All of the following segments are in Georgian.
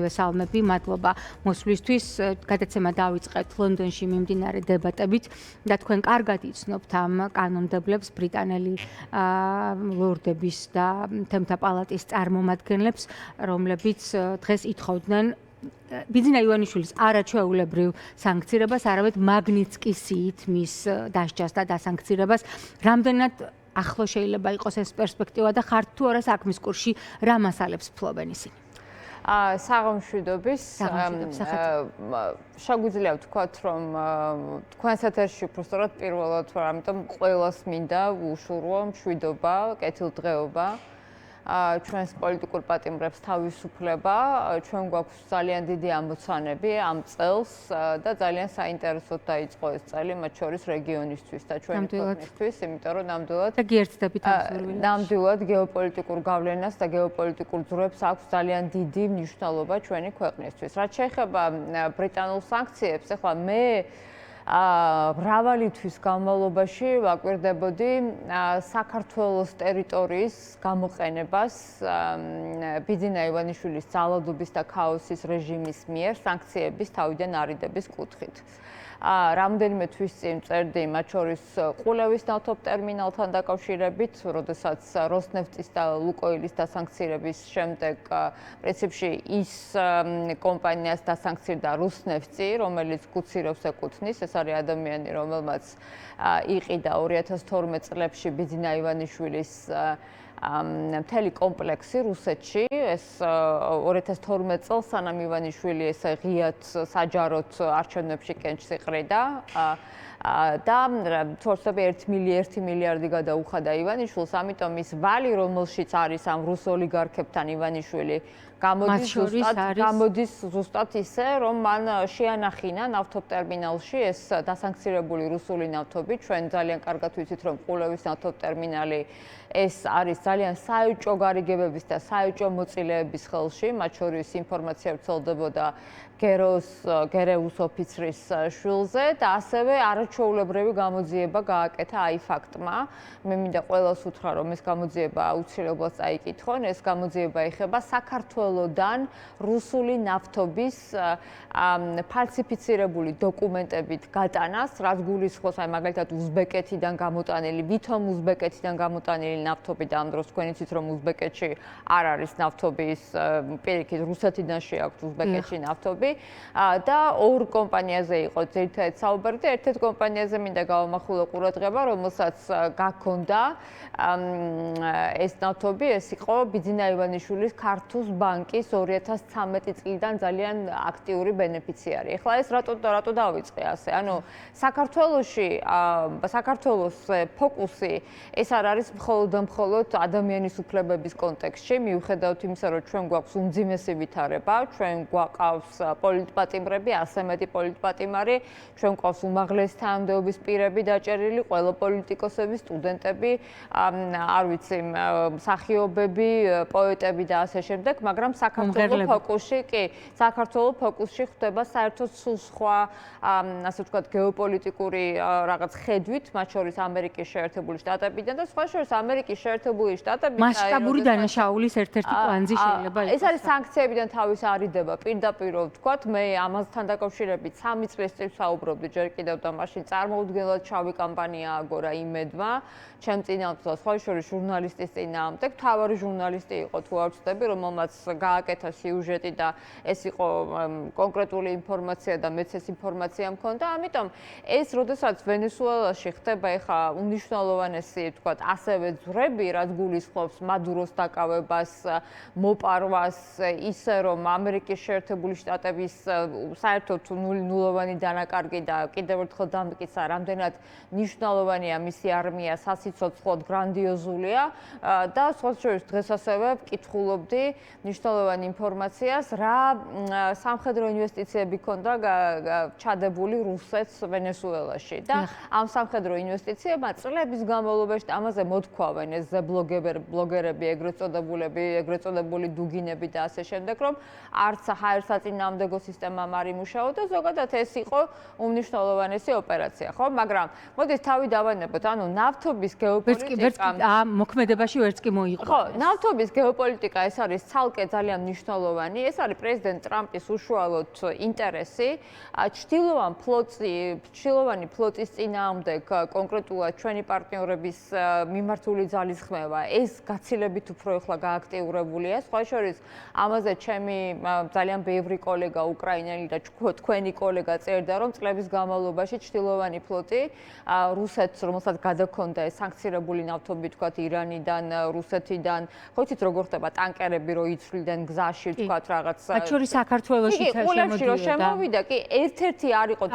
ორივე სალმები, მადლობა მოსვლისთვის. გადაცემა დავიწყეთ ლონდონში მიმდინარე დებატებით და თქვენ კარგად იცნობთ ამ კანონმდებლებს, ბრიტანელი ლორდების და თემთა პალატის წარმომადგენლებს, რომლებიც დღეს ითხოვდნენ ბიძინა ივანიშვილის არაჩვეულებრივ სანქცირებას, არამედ მაგნიცკისით მის დასჯას და დასანქცირებას. რამდენად ახლო შეიძლება იყოს ეს პერსპექტივა და ხართ თუ არა საქმის კურსში რა მასალებს ფლობენ ისინი? საღამშვიდობის შეგვიძლია ვთქვათ, რომ თქვენს ეთერში უბრალოდ პირველად ვარ, ამიტომ ყველას მინდა უშურვო მშვიდობა, კეთილდღეობა. ჩვენს პოლიტიკურ პატიმრებს თავისუფლება, ჩვენ გვაქვს ძალიან დიდი ამოცანები ამ წელს და ძალიან საინტერესოდ დაიწყო ეს წელი, მათ შორის რეგიონისთვის და ჩვენი ქვეყნისთვის, იმიტომ რომ ნამდვილად გეოპოლიტიკურ გავლენას და გეოპოლიტიკურ ძვრებს აქვს ძალიან დიდი მნიშვნელობა ჩვენი ქვეყნისთვის. რაც შეეხება ბრიტანულ სანქციებს, ახლა მე მრავალი თვის განმავლობაში ვაკვირდებოდი საქართველოს ტერიტორიის გამოყენებას ბიძინა ივანიშვილის ძალადობის და ქაოსის რეჟიმის მიერ სანქციების თავიდან არიდების კუთხით. რამდენიმე თვის წინ წერდი მათ შორის ყულევის ნავთობ ტერმინალთან დაკავშირებით, როდესაც როსნეფტის და ლუკოილის დასანქცირების შემდეგ პრინციპში ის კომპანიას დასანქცირდა რუსნეფტი, რომელიც გუცირობს ეკუთვნის, ეს არის ადამიანი, რომელმაც იყიდა 2012 წლებში ბიძინა ივანიშვილის მთელი კომპლექსი რუსეთში, ეს 2012 წელს სანამ ივანიშვილი ესე ღიად საჯაროდ არჩევნებში კენჭს იყრიდა და თორსები 1 მილიარდი გადაუხადა ივანიშვილს, ამიტომ ის ვალი, რომელშიც არის ამ რუს ოლიგარქებთან ივანიშვილი, გამოდის ზუსტად ისე, რომ მან შეანახინა ნავთობ ტერმინალში ეს დასანქცირებული რუსული ნავთობი. ჩვენ ძალიან კარგად ვიცით, რომ ყულევის ნავთობ ტერმინალი ეს არის ძალიან საეჭვო გარიგებების და საეჭვო მოწილეების ხელში, მათ შორის ინფორმაცია ვრცელდებოდა გერეუს ოფიცრის შვილზე და ასევე არაჩვეულებრივი გამოძიება გააკეთა აი ფაქტმა. მე მინდა ყველას უთხრა, რომ ეს გამოძიება აუცილებლად წაიკითხონ, ეს გამოძიება ეხება საქართველოდან რუსული ნავთობის ფალსიფიცირებული დოკუმენტებით გატანას, რაც გულისხმობს აი მაგალითად უზბეკეთიდან გამოტანილი, ვითომ უზბეკეთიდან გამოტანილი ნავთობი და ამ დროს თქვენ იცით, რომ უზბეკეთში არ არის ნავთობი, პირიქით რუსეთიდან შეაქვთ უზბეკეთში ნავთობი და ორ კომპანიაზე იყო ძირითადად საუბარი და ერთ-ერთ კომპანიაზე მინდა გავამახვილო ყურადღება, რომელსაც გაქონდა ეს ნავთობი, ეს იყო ბიძინა ივანიშვილის ქართუს ბანკის 2013 წლიდან ძალიან აქტიური ბენეფიციარი. ეხლა ეს რატო დავიწყე ასე? ანუ საქართველოს ფოკუსი ეს არ არის მხოლოდ ადამიანის უფლებების კონტექსტში, მიუხედავად იმისა, რომ ჩვენ გვაქვს უმძიმესი ვითარება, ჩვენ გვაყავს პოლიტპატიმრები, ასე მეტი პოლიტპატიმარი, ჩვენ გვყავს უმაღლესი თანამდებობის პირები დაჭერილი, ყველა პოლიტიკოსები, სტუდენტები, არ ვიცი, მსახიობები, პოეტები და ასე შემდეგ, მაგრამ საქართველოს ფოკუსში ხდება საერთოდ სულ სხვა, ასე ვთქვათ, გეოპოლიტიკური რაღაც ხედვით, მათ შორის ამერიკის შეერთებული შტატებიდან და სხვა შორის ამერიკის შეერთებული შტატები მასშტაბური დანაშაულის ერთ-ერთი კვანძი შეიძლება იყოს. ეს არის სანქციებიდან თავის არიდება, პირდაპირ ვთქვათ, მე ამასთან დაკავშირებით 3 წლის წინ საუბრობდი ჯერ კიდევ და მაშინ წარმოუდგენლად შავი კამპანია აგორა იმედმა, ჩემ წინააღმდეგ, სხვა შორის ჟურნალისტის წინააღმდეგ, თავარი ჟურნალისტი იყო თუ არ ვცდები, რომელმაც გააკეთა სიუჟეტი და ეს იყო კონკრეტული ინფორმაცია და მეც ეს ინფორმაცია მქონდა, ამიტომ ეს როდესაც ვენესუელაში ხდება ეხა უნიშნელოვანესი, ვთქვათ, ასევე ძვრები, რაც გულისხმობს მადუროს დაკავებას, მოპარვას, ისე რომ ამერიკის შეერთებული შტატების საერთოდ ნულოვანი დანაკარგი და კიდევ ერთხელ დამტკიცა, რამდენად მნიშვნელოვანია მისი არმია, სასიცოცხლოდ გრანდიოზულია და სხვა შორის დღეს ასევე ვკითხულობდი მნიშვნელოვან ინფორმაციას, რა სამხედრო ინვესტიციები ქონდა ჩადებული რუსეთს ვენესუელაში და ამ სამხედრო ინვესტიციებმა წლების განმავლობაში ამაზე მოთქვავენ ეს ბლოგერები, ეგრეთ წოდებული დუგინები და ასე შემდეგ, რომ არც ჰაერსაწინააღმდეგო სისტემამ არ იმუშაო და ზოგადად ეს იყო უმნიშვნელოვანესი ოპერაცია. ოპერაცია, ხო? მაგრამ მოდით თავი დავანებოთ, ანუ ნავთობის გეოპოლიტიკა მოქმედებაში ვერც კი მოიყვა. ხო, ნავთობის გეოპოლიტიკა ეს არის ცალკე ძალიან მნიშვნელოვანი. ეს არის პრეზიდენტ ტრამპის უშუალოდ ინტერესი. ჩრდილოვანი ფლოტის წინააღმდეგ კონკრეტულად ჩვენი პარტნიორების მიმართული ძალისხმევა ეს გაცილებით უფრო ეხლა გააქტიურებულია. სხვა შორის ამაზე ჩემი ძალიან ბევრი კოლეგა უკრაინელი და თქვენი კოლეგა წერდა, რომ წლების განმავლობაში ჩრდილოვანი ფლოტი რუსეთს, რომელსაც გადაქონდა ეს სანქცირებული ნავთობი თქვათ ირანიდან, რუსეთიდან, ხო იცით როგორ ხდება ტანკერები რო იცვლიდნენ გზაში თქვათ რაღაც მათ შორის საქართველოში შემოვიდა კი ერთ-ერთი არ იყო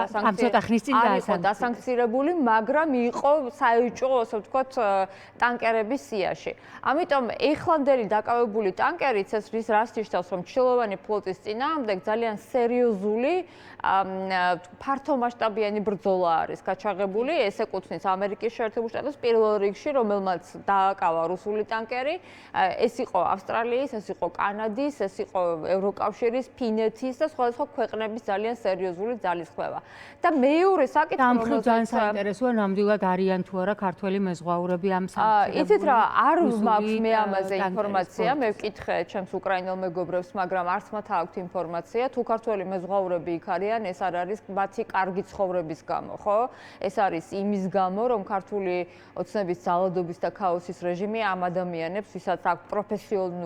დასანქცირებული, მაგრამ იყო საეჭვო, ასე ვთქვათ, ტანკერების სიაში. ამიტომ ეხლანდელი დაკავებული ტანკერიც ეს რას ნიშნავს, რომ ჩრდილოვანი ფლოტის წინააღმდეგ ძალიან სერიოზული ფართომასშტაბიანი ბრძოლა არის გაჩაღებული. ეს ეკუთვნის ამერიკის შეერთებულ შტატებს პირველ რიგში, რომელმაც დააკავა რუსული ტანკერი. ეს იყო ავსტრალიის, ეს იყო კანადის, ეს იყო ევროკავშირის, ფინეთის და სხვადასხვა ქვეყნების ძალიან სერიოზული ძალისხმევა. და მეორე საკითხი, რომელიც ძალიან საინტერესოა, ნამდვილად არიან თუ არა ქართველი მეზღვაურები ამ სამხედრო. იცით რა, არ მაქვს მე ამაზე ინფორმაცია, მე ვკითხე ჩემს უკრაინელ მეგობრებს, მაგრამ არც მათ აქვთ ინფორმაცია, თუ ქართველი მეზღვაურები იქ არიან, ეს არ არის მათი კარგი ცხოვრების გამო, ხო? ეს არის იმის გამო, რომ ქართული ოცნების ძალადობის და ქაოსის რეჟიმი ამ ადამიანებს, ვისაც აქვს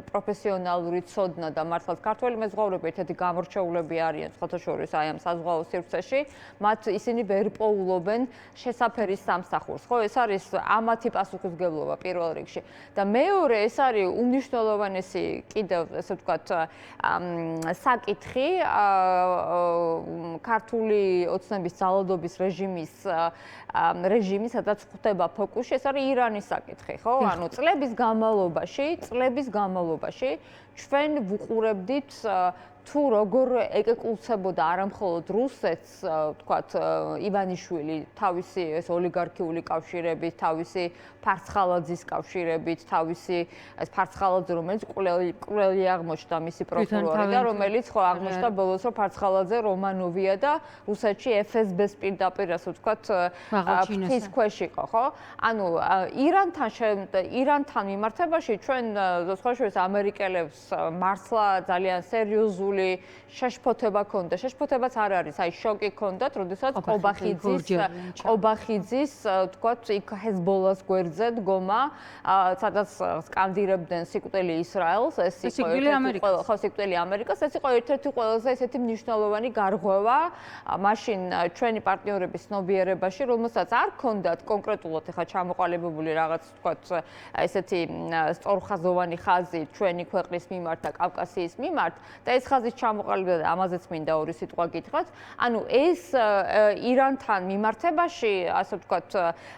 პროფესიონალური ცოდნა და მართლაც ქართველი მეზღვაურები ერთ-ერთი გამორჩეულები არიან სხვათა შორის აი ამ საზღვაო სივრცეში, მათ ისინი ვერ პოულობენ შესაფერის სამსახურს, ხო? ეს არის ამათი პასუხისმგებლობა პირველ რიგში. და მეორე, ეს არის უმნიშვნელოვანესი კიდევ, ესე ვთქვათ, საკითხი ქართული ოცნების ძალადობის რეჟიმი, სადაც ხდება ფოკუსი, ეს არის ირანის საკითხი, ხო? ანუ წლების განმავლობაში ჩვენ ვუყურებდით თუ როგორ ეკეკულცებოდა არამხოლოდ რუსეთს, ვთქვათ, ივანიშვილი თავისი ეს ოლიგარქიული კავშირებით, თავისი ფარცხალაძის კავშირებით, თავისი ეს ფარცხალაძე, რომელიც კვლელი აღმოჩნდა მისი პროკურორი და რომელიც ხო აღმოჩნდა ბოლოს, რომ ფარცხალაძე რომანოვია და რუსეთში FSB-ს პირდაპირ, ასე ვთქვათ, ფის ქვეშ იყო, ხო? ანუ ირანთან მიმართებაში ჩვენ სხვა შორის ამერიკელებს მართლა ძალიან სერიოზული შეშფოთება ქონდა. შეშფოთებაც არ არის, აი შოკი ქონდათ, როდესაც ყობახიძის, თქვათ, იქ ჰეზბოლას გვერდზე დგომა, სადაც სკანდირებდნენ სიკვდილი ისრაელს, ეს იყო სიკვდილი ამერიკას, ეს იყო ერთ-ერთი ყველაზე ესეთი მნიშვნელოვანი გარღვევა მაშინ ჩვენი პარტნიორების ცნობიერებაში, რომელსაც არ ქონდათ კონკრეტულად ეხა ჩამოყალიბებული რაღაც, თქვათ, ესეთი სწორხაზოვანი ხაზი ჩვენი ქვეყნის მიმართ და კავკასიის მიმართ და ეს ხაზის ჩამოყალიბება და ამაზეც მინდა ორი სიტყვა გითხრათ. ანუ ეს ირანთან მიმართებაში, ასე ვთქვათ,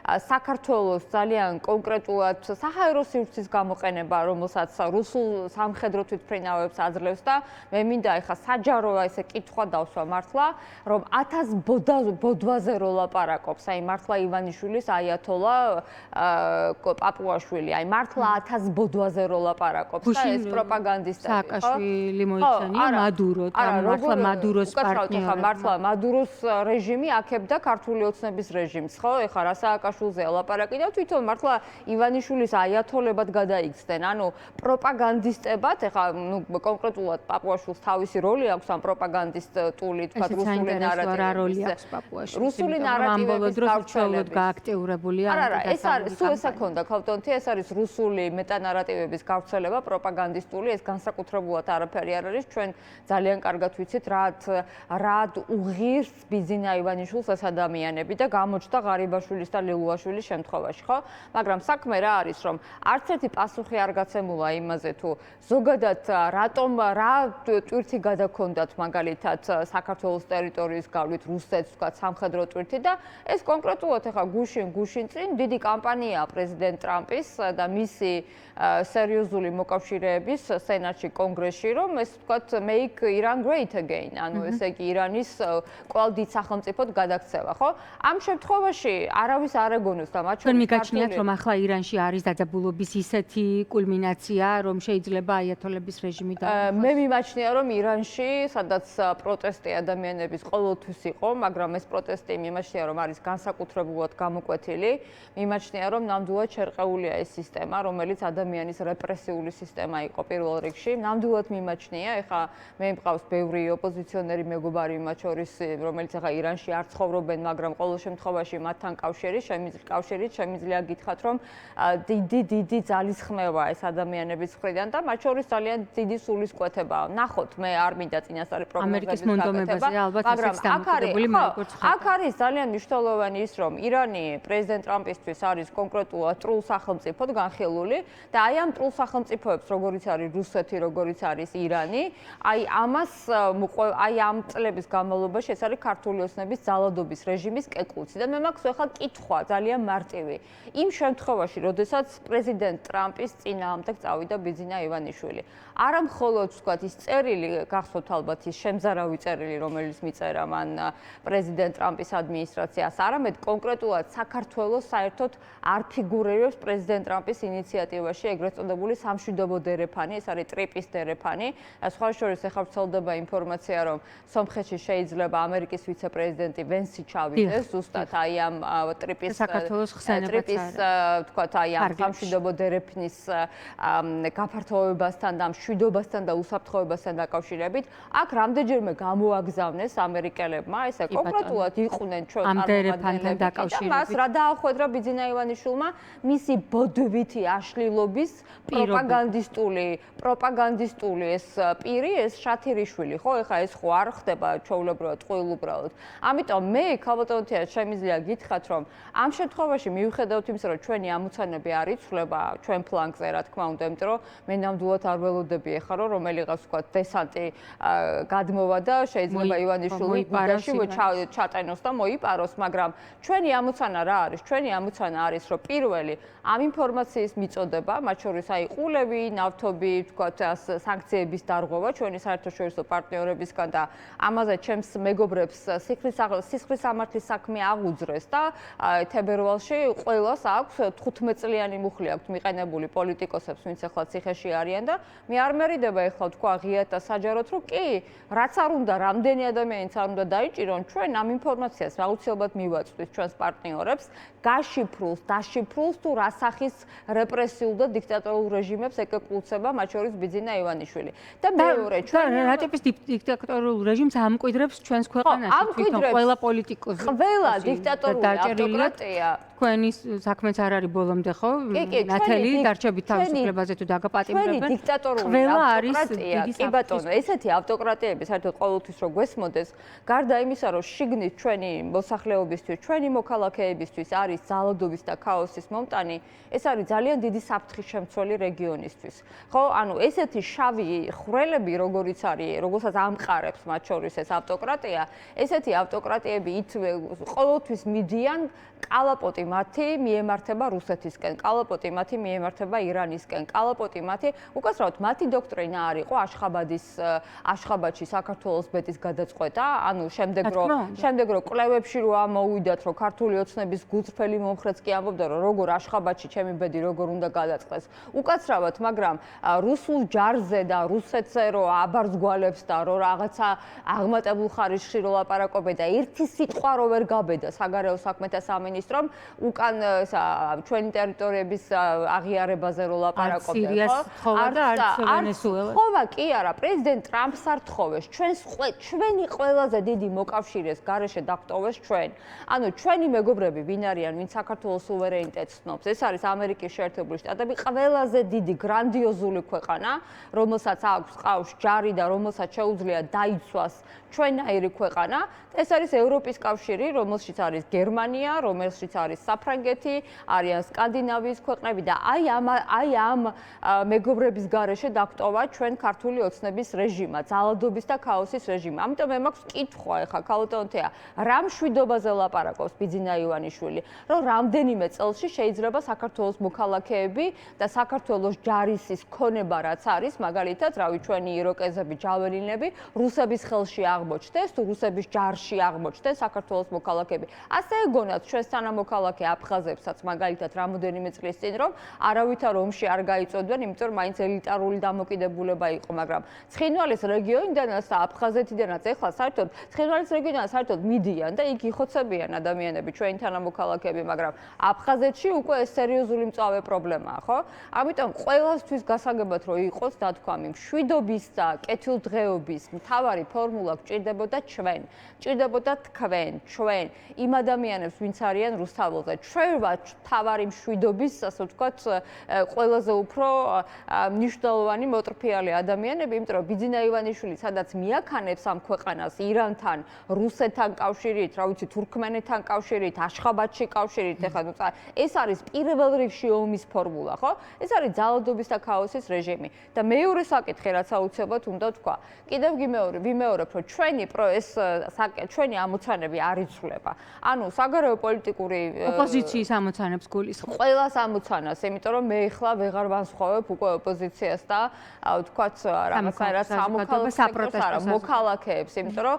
საქართველოს ძალიან კონკრეტულად საჰაერო სივრცის გამოყენება, რომელსაც რუსულ სამხედრო თვითმფრინავებს აძლევს და მე მინდა ეხა საჯაროა ესე კითხვა დავსვა მართლა, რომ 1000 ბოდვაზე რო ლაპარაკობს, აი მართლა ივანიშვილის აიათოლა პაპუაშვილი, აი მართლა 1000 ბოდვაზე რო ლაპარაკობს და ეს პროპაგანდისტები, ხო? სააკაშვილი მოიცანია მადურო და მართლა მადუროს პარტნიორები. მართლა მადუროს რეჟიმი აქებდა ქართული ოცნების რეჟიმს, ხო? ეხლა რა სააკაშვილზეა ლაპარაკი და თვითონ მართლა ივანიშვილის აიათოლებად გადაიქცნენ. ანუ პროპაგანდისტებად, ეხლა კონკრეტულად პაპუაშვილს თავისი როლი აქვს ამ პროპაგანდისტული, თქვა რუსული ნარატივების. რუსული ნარატივების გავრცელებით გააქტიურებულია. არა, ეს არის სულ ეს აქონდა ქალტონთი, ეს არის რუსული მეტანარატივების გავრცელება, პროპაგანდისტული, ეს განსაკუთრებულად არაფერი არ არის. ჩვენ ძალიან კარგად ვიცით, რა უღირს ბიზინა ივანიშვილს ეს ადამიანები და გამოჩნდა ღარიბაშვილის და ლილუაშვილის შემთხვევაში, ხო? მაგრამ საქმე რა არის, რომ არც ერთი პასუხი არ გაცემულა იმაზე, თუ ზოგადად რატომ რა ტვირთი გადაქონდათ მაგალითად საქართველოს ტერიტორიის გავლით რუსეთს, თქვა სამხედრო ტვირთი და ეს კონკრეტულად ეხა გუშინ წინ დიდი კამპანიაა პრეზიდენტ ტრამპის და მისი სერიოზული მოკავშირეების სენატში, კონგრესში, რომ ეს თქვა მე make Iran great again. ანუ ესე იგი ირანის კვლავ დიდ სახელმწიფოდ გადაქცევა, ხო? ამ შემთხვევაში არავის არ ეგონოს და მათ შორის მიგაჩნიათ რომ ახლა ირანში არის დაძაბულობის ისეთი კულმინაცია, რომ შეიძლება აიათოლების რეჟიმი დაუხოს. მე მიმაჩნია რომ ირანში, სადაც პროტესტი ადამიანების ყოველთვის იყო, მაგრამ ეს პროტესტი მიმაჩნია რომ არის განსაკუთრებულად გამოკვეთილი, მიმაჩნია რომ ნამდვილად შერყეულია ეს სისტემა, რომელიც ადამიანის რეპრესიული სისტემა იყო პირველ რიგში. ნამდვილად მიმაჩნია, ეხლა მე მყავს ბევრი ოპოზიციონერი მეგობარი მათ შორის, რომელიც ეხლა ირანში არ ცხოვრობენ, მაგრამ ყოველ შემთხვევაში მათთან კავშირით შემიძლია გითხრათ, რომ დიდი ძალისხმევა ეს ადამიანების მხრიდან და მათ შორის ძალიან დიდი სულისკვეთებაა. ნახოთ, მე არ მინდა წინასწარი პროგნოზების გაკეთება, მაგრამ აქ არის ძალიან მნიშვნელოვანი ის, რომ ირანი პრეზიდენტ ტრამპისთვის არის კონკრეტულად ტრულ სახელმწიფოდ განხილული და აი ამ ტრულ სახელმწიფოებს, როგორიც არის რუსეთი, როგორიც არის ირანი, აი ამ წლების განმავლობაში ეს არის ქართული ოცნების ძალადობის რეჟიმის კეკლუცი და მე მაქვს ახლა კითხვა ძალიან მარტივი. იმ შემთხვევაში, როდესაც პრეზიდენტ ტრამპის წინააღმდეგ წავიდა ბიძინა ივანიშვილი, არა მხოლოდ ვთქვათ ის წერილი, გახსოვთ ალბათ ის შემზარავი წერილი, რომელიც მიწერა მან პრეზიდენტ ტრამპის ადმინისტრაციას, არამედ კონკრეტულად საქართველოს საერთოდ არ ფიგურირებს პრეზიდენტ ტრამპის ინიციატივაში ეგრეთ წოდებული სამშვიდობო დერეფანი, ეს არის ტრიპის დერეფანი. სხვა შორის ეხლა ვრცელდება ინფორმაცია, რომ სომხეთში შეიძლება ამერიკის ვიცე-პრეზიდენტი ვენსი ჩავიდეს ზუსტად აი ამ ტრიპის ვთქვათ აი ამ სამშვიდობო დერეფნის გაფართოვებასთან და მშვიდობასთან და უსაფრთხოებასთან დაკავშირებით. აქ რამდენჯერმე გამოაგზავნეს ამერიკელებმა, ესე კონკრეტულად იყვნენ ჩვენ წარმომადგენლები და მას რა დაახვედრა ბიძინა ივანიშვილმა მისი ბოდვითი აშლილობის პროპაგანდისტული ეს პირი, ეს შათირიშვილი, ხო, ეხლა ეს ხო არ ხდება ჩვეულებრივად ტყუილ უბრალოდ. ამიტომ მე ქალბატონთია შემიძლია გითხრათ, რომ ამ შემთხვევაში მიუხედავთ იმისა, რომ ჩვენი ამოცანები არ იცვლება ჩვენ ფლანგზე, რა თქმა უნდა, იმიტომ რომ მე ნამდვილად არ ველოდები ეხლა რომ რომელიღაც ვთქვათ დესანტი გადმოვა და შეიძლება ივანიშვილი ბუდაში ჩატენოს და მოიპაროს, მაგრამ ჩვენი ამოცანა რა არის? ჩვენი ამოცანა არის, რომ პირველი ამ ინფორმაციის მიწოდება, მათ შორის აი ყულები, ნავთობი, ვთქვათ, სანქციების დარღვევა ჩვენი საერთაშორისო პარტნიორებისგან და ამაზე ჩემს მეგობრებს სისხლის სამართლის საქმე აღუძრეს და თებერვალში ყველას აქვს 15 წლიანი მუხლი აქვთ მიყენებული პოლიტიკოსებს, ვინც ახლა ციხეში არიან და მე არ მერიდება ახლა თქვა ღიად და საჯაროდ, რომ კი, რაც არ უნდა, რამდენი ადამიანიც არ უნდა დაიჭირონ, ჩვენ ამ ინფორმაციას აუცილებლად მივაწვდით ჩვენს პარტნიორებს, დაშიფრულს თუ რა სახის რეპრესიულ და დიქტატორულ რეჟიმებს ეკეკლუცება, მათ შორის ბიძინა ივანიშვილი. და მეორე, ჩვენ რა ტიპის დიქტატორულ რეჟიმს ამკვიდრებს ჩვენს ქვეყანაში თვითონ ყველა პოლიტიკოსი. ყველა დიქტატორული ავტოკრატია თქვენი საქმეც არ არის ბოლომდე, ხო? ნათელი დარჩებით თავისუფლებაზე თუ დაგაპატიმრებენ. ჩვენი დიქტატორული ავტოკრატია, კი ბატონო, ესეთი ავტოკრატიები საერთოდ ყოველთვის რო გვესმოდეს, გარდა იმისა, რომ შიგნით ჩვენი მოსახლეობისთვის, ჩვენი მოქალაქეებისთვის არის ძალადობის და ქაოსის მომტანი, ეს არის ძალიან დიდი საფრთხის შემცველი რეგიონისთვის. ხო, ანუ ესეთი შავი ხვრელები, როგორიც არის, როგორცაც ამყარებს მათ შორის ეს ავტოკრატია, ესეთი ავტოკრატიები ყოველთვის მიდიან კალაპოტი მათი მიემართება რუსეთისკენ, კალაპოტი მათი მიემართება ირანისკენ, კალაპოტი მათი, უკაცრავად მათი დოქტრინა არ იყო აშხაბადში საქართველოს ბეტის გადაწყვეტა, ანუ შემდეგ რომ კვლევებში რო ამოვიდათ, რომ ქართული ოცნების გულწრფელი მომხრეც კი ამბობდა, რომ როგორ აშხაბადში ჩემი ბედი როგორ უნდა გადაწყდეს. უკაცრავად, მაგრამ რუსულ ჯარზე და რუსეთზე რო აბარძგვალებს და რო რაღაცა აღმატებულ ხარისხში რო ლაპარაკობენ და ერთი სიტყვა რო ვერ გაბედა საგარეო საქმეთა სამინისტრომ უკან ჩვენი ტერიტორიების აღიარებაზე რო ლაპარაკობენ, ხო? არც ხოვა კი არა, პრეზიდენტ ტრამპს არ თხოვეს, ჩვენი ყველაზე დიდი მოკავშირეს გარეშე დაგტოვეს ჩვენ. ანუ ჩვენი მეგობრები ვინ არიან, ვინ საქართველოს სუვერენიტეტს ცნობს, ეს არის ამერიკის შეერთებული შტატები, ყველაზე დიდი გრანდიოზული ქვეყანა, რომელსაც აქვს ჯარი და რომელსაც შეუძლია დაიცვას ჩვენაირი ქვეყანა. ეს არის ევროპის კავშირი, რომელშიც არის გერმანია, რომელშიც არის საფრანგეთი, არიან სკანდინავიის ქვეყნები და აი ამ მეგობრების გარეშე დაგვტოვა ჩვენ ქართული ოცნების რეჟიმა, ძალადობის და ქაოსის რეჟიმი. ამიტომ მე მაქვს კითხვა ეხლა ქალბატონთეა, რა მშვიდობაზე ლაპარაკობს ბიძინა ივანიშვილი, რომ რამდენიმე წელში შეიძლება საქართველოს მოქალაქეები და საქართველოს ჯარისის ქონება რაც არის, მაგალითად, რავი, ჩვენი იროკეზები, ჯაველინები რუსების ხელში აღმოჩნდეს, თუ რუსების ჯარში აღმოჩნდეს საქართველოს მოქალაქეები. ასე ეგონათ ჩვენს თანამოქალაქე აფხაზებსაც, მაგალითად, რამოდენიმე წლის წინ, რომ არავითარ ომში არ გაიწოდნენ, იმიტომ რომ მაინც ელიტარული დამოკიდებულება იყო, მაგრამ ცხინვალის რეგიონიდანაც და აფხაზეთიდანაც ეხლა საერთოდ ცხინვალის რეგიონიდან საერთოდ მიდიან და იქ იხოცებიან ადამიანები, ჩვენი თანამოქალაქეები, მაგრამ აფხაზეთში უკვე ეს სერიოზული მწვავე პრობლემაა, ხო? ამიტომ ყველასთვის გასაგებად რომ იყოს დათქვამი, მშვიდობის და კეთილდღეობის მთავარი ფორმულა გვჭირდებოდა ჩვენ. ჭირდებოდა თქვენ, ჩვენ, იმ ადამიანებს, ვინც არიან რუსთაველზე. ჩვენ ვართ მთავარი მშვიდობის, ასე ვთქვათ, ყველაზე უფრო მნიშვნელოვანი მოტრფიალი ადამიანები, იმიტომ რომ ბიძინა ივანიშვილი სადაც მიაქანებს ამ ქვეყანას ირანთან, რუსეთთან კავშირით, რა ვიცი, თურქმენეთთან კავშირით, აშხაბადში კავშირით, ეხლა ეს არის პირველ რიგში ომის ფორმულა, ხო? ეს არის ძალადობის და ქაოსის რეჟიმი. და მეორე საკითხი, რაც აუცილებლად უნდა თქვა, კიდევ ვიმეორებ, რომ ჩვენი ამოცანები არ იცვლება. ანუ საგარეო პოლიტიკური ოპოზიციის ამოცანებს გულისხმობ. ყველას ამოცანას, იმიტომ რომ მე ახლა ვეღარ ვანსხვავებ უკვე ოპოზიციას და ვთქვათ რაღაცნაირად სამოქალაქო სექტორს, მოქალაქეებს, იმიტომ რომ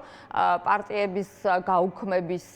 პარტიების გაუქმების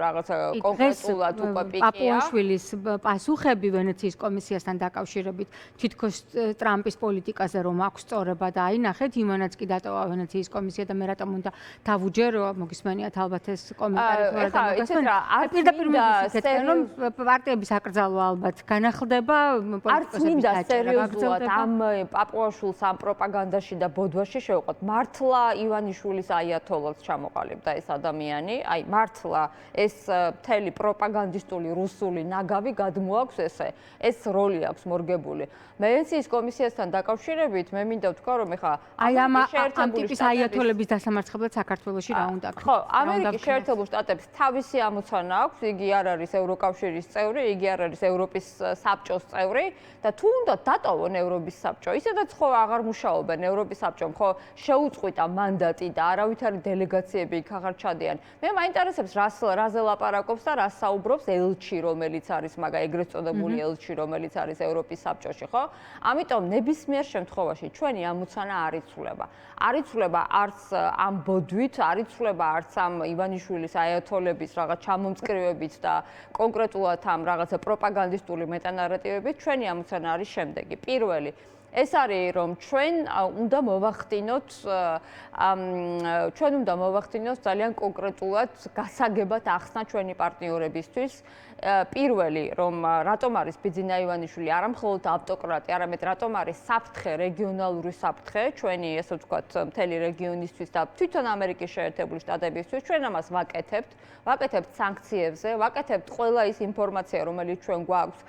რაღაცა კონკრეტულად უკვე პიკია. პაპუაშვილის პასუხები ვენეციის კომისიასთან დაკავშირებით თითქოს ტრამპის პოლიტიკაზე რომ აქვს სწორება და აი ნახეთ იმანაც კი დატოვა ვენეციის კომისია და მე რატომ უნდა დავუჯერო მოგისმენიათ ალბათ ეს კომენტარი თუ არა დამოგასმენია. პირდაპირ მიგისცენ რომ პარტიების აკრძალვა ალბათ განახლდება პოლიტიკოსების დაჭერა. სერიოზულად ამ პაპუაშვილს ამ პროპაგანდაში და ბოდვაში შევყოთ. მართლა ივანიშვილის აიათოლას ჩამოყალიბდა ეს ადამიანი, აი მართლა ეს მთელი პროპაგანდისტული რუსული ნაგავი გადმოაქვს ესე. ეს როლი აქვს მორგებული. ვენეციის კომისიასთან დაკავშირებით მე მინდა ვთქვა რომ ეხლა აი ამ ტიპის აიათოლების დასამარცხებლად საქართველოში რა უნდა ქნათ? ხო, ამერიკის შეერთებულ შტატებს თავისი ამოცანა აქვს, იგი არ არის ევროკავშირის წევრი, იგი არ არის ევროპის საბჭოს წევრი და თუ უნდა დატოვონ ევროპის საბჭო, ისედაც ხო აღარ მუშაობენ ევროპის საბჭომ, ხო შეუწყვიტა მანდატი და არავითარი დელეგაციები იქ აღარ ჩადიან. მე მაინტერესებს რაზე ლაპარაკობს და რას საუბრობს ელჩი, რომელიც არის ეგრეთ წოდებული ელჩი, რომელიც არის ევროპის საბჭოში, ხო? ამიტომ ნებისმიერ შემთხვევაში ჩვენი ამოცანა არ იცვლება. არ იცვლება არც ამ ბოდვით, არ იცვლება არც ამ ივანიშვილის აიათოლების რაღაც ჩამომწკრივებით და კონკრეტულად ამ რაღაცა პროპაგანდისტული მეტანარატივებით. ჩვენი ამოცანა არის შემდეგი. პირველი, ეს არის რომ ჩვენ უნდა მოვახდინოთ ძალიან კონკრეტულად გასაგებად ახსნა ჩვენი პარტნიორებისთვის. პირველი, რომ რატომ არის ბიძინა ივანიშვილი არა მხოლოდ ავტოკრატი, არამედ რატომ არის საფრთხე, რეგიონალური საფრთხე ჩვენი, ესე ვთქვათ, მთელი რეგიონისთვის და თვითონ ამერიკის შეერთებული შტატებისთვის. ჩვენ ამას ვაკეთებთ სანქციებზე, ვაკეთებთ ყველა ის ინფორმაცია, რომელიც ჩვენ გვაქვს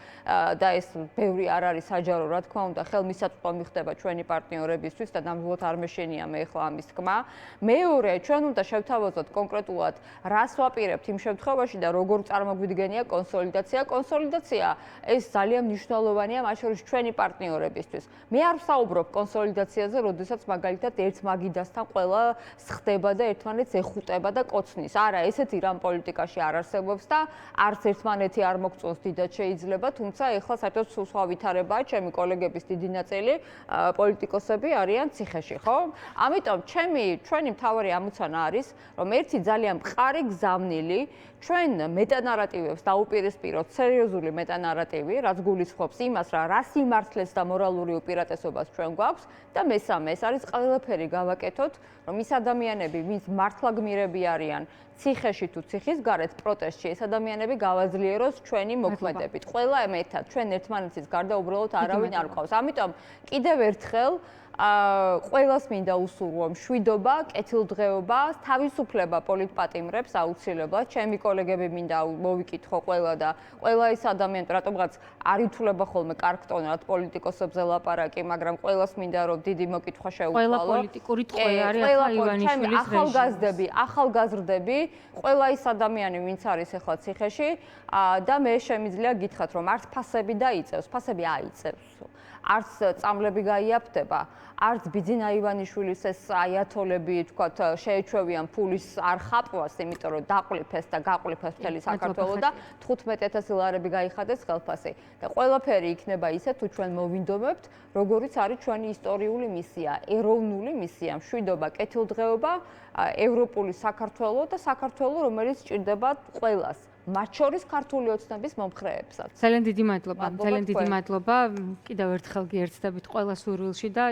და ეს ბევრი არ არის საჯარო, რა თქმა უნდა, ხელმისაწვდომი ხდება ჩვენი პარტნიორებისთვის და ნამდვილად არ მეშენია მე ახლა ამის თქმა. მეორე, ჩვენ უნდა შევთავაზოთ კონკრეტულად, რას ვაპირებთ იმ შემთხვევაში და როგორ წარმოგვიდგენია კონსოლიდაცია ეს ძალიან მნიშვნელოვანია მათ შორის ჩვენი პარტნიორებისთვის. მე არ ვსაუბრობ კონსოლიდაციაზე, როდესაც მაგალითად ერთ მაგიდასთან ყველა სხდება და ერთმანეთს ეხუტება და კოცნის. არა, ესეთი რამ პოლიტიკაში არ არსებობს და არც ერთმანეთი არ მოგწონს დიდად შეიძლება, თუმცა ეხლა საერთოდ სხვა ვითარებაა, ჩემი კოლეგების დიდი ნაწილი პოლიტიკოსები არიან ციხეში, ხო? ამიტომ ჩვენი მთავარი ამოცანა არის, რომ ერთი ძალიან მყარი გზავნილი ჩვენ მეტანარატივებს დაუპირისპიროთ სერიოზული მეტანარატივი, რაც გულისხმობს იმას, რა სიმართლეს და მორალური უპირატესობას ჩვენ გვაქვს და მესამე, ეს არის ყველაფერი გავაკეთოთ, რომ ის ადამიანები, ვინც მართლა გმირები არიან, ციხეში თუ ციხის გარეთ პროტესტში, ეს ადამიანები გავაძლიეროს ჩვენი მოქმედებით. ყველა ერთად, ჩვენ ერთმანეთის გარდა უბრალოდ არავინ არ გვყავს. ამიტომ კიდევ ერთხელ ყველას მინდა უსურვო მშვიდობა, კეთილდღეობა, თავისუფლება პოლიტპატიმრებს აუცილებლად. ჩემი კოლეგები მინდა მოვიკითხო ყველა და ყველა ის ადამიანი, რატომღაც არ ითვლება ხოლმე კარგ ტონად პოლიტიკოსებზე ლაპარაკი, მაგრამ ყველას მინდა რომ დიდი მოკითხვა შეუცვალო. ყველა პოლიტიკური ტყვე არის ახლა ივანიშვილის ახალგაზრდები, ახალგაზრდები, ყველა ის ადამიანი, ვინც არის ახლა ციხეში და მე შემიძლია გითხრათ, რომ არც ფასები დაიწევს, ფასები აიწევს. არც წამლები გაიაფდება, არც ბიძინა ივანიშვილის ეს აიათოლები, თქვათ, შეეჩვევიან ფულის არ ხაპვას, იმიტომ რომ დაყლიფეს და გაყლიფეს მთელი საქართველო და 15000 ლარები გაიხადეს ხელფასი. და ყველაფერი იქნება ისე, თუ ჩვენ მოვინდომებთ, როგორიც არის ჩვენი ისტორიული მისია, ეროვნული მისია, მშვიდობა, კეთილდღეობა, ევროპული საქართველო და საქართველო, რომელიც სჭირდება ყველას. მათ შორის ქართული ოცნების მომხრეებსაც. ძალიან დიდი მადლობა. ძალიან დიდი მადლობა. კიდევ ერთხელ გიერთდებით ყველა სურვილში და